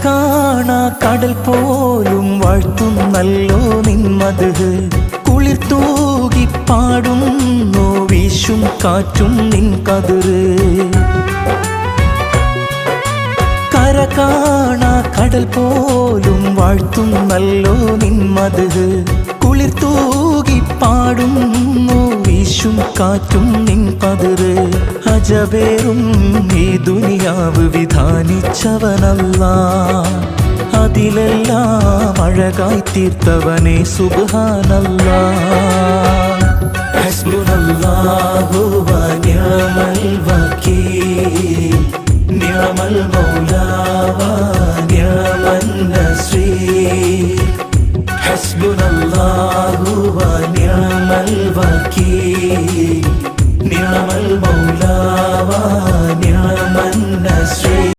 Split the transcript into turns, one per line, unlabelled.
കാണാ കടൽ പോലും വാഴ്ത്തുന്നല്ലോ നിൻ മദ്ഹ്. കുളിർ തൂകി പാടുന്നു വീശും കാറ്റും നിൻ കതിര്. കര കാണാ കടൽ പോലും വാഴ്ത്തുന്നല്ലോ നിൻ മദ്ഹ്. കുളിർ തൂകി പാടുന്നു വീശും കാറ്റും നിൻ കതിര്. അജബേറും ഈ ദുനിയാവ് വിധാനിച്ചവനല്ലാഹ്. അതിലെല്ലാം അഴകായി തീർത്തവനെ സുബ്ഹാനല്ലാഹ്. ഹസ്ബുനല്ലാഹു വ നിഅമൽ വകീൽ. നിഅമൽ മൗലാ വ നിഅമൻ നസീർ. ഹസ്ബുനല്ലാഹു വ നിഅമൽ വകീൽ. നിഅമൽ മൗലാ വ നിഅമൻ നസീർ.